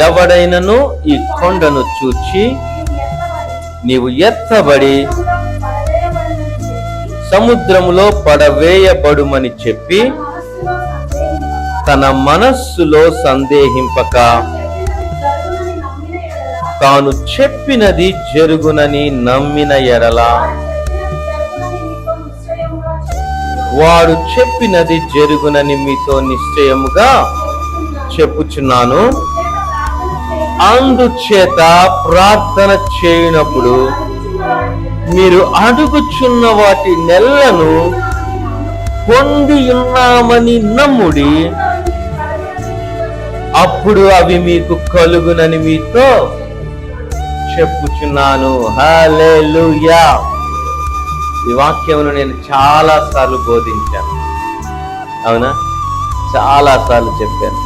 ఎవడైనను ఈ కొండను చూచి నీవు ఎత్తబడి సముద్రములో పడవేయబడుమని చెప్పి తన మనస్సులో సందేహింపక తాను చెప్పినది జరుగునని నమ్మిన ఎడల వాడు చెప్పినది జరుగునని మీతో నిశ్చయముగా చెప్పుచున్నాను. అందుచేత ప్రార్థన చేయనప్పుడు మీరు అడుగుచున్న వాటి నెలను పొంది ఉన్నామని నమ్ముడి, అప్పుడు అవి మీకు కలుగునని మీతో చెప్పుచున్నాను. హల్లెలూయా. ఈ వాక్యమును నేను చాలా సార్లు బోధించాను, అవునా? చాలా సార్లు చెప్పాను.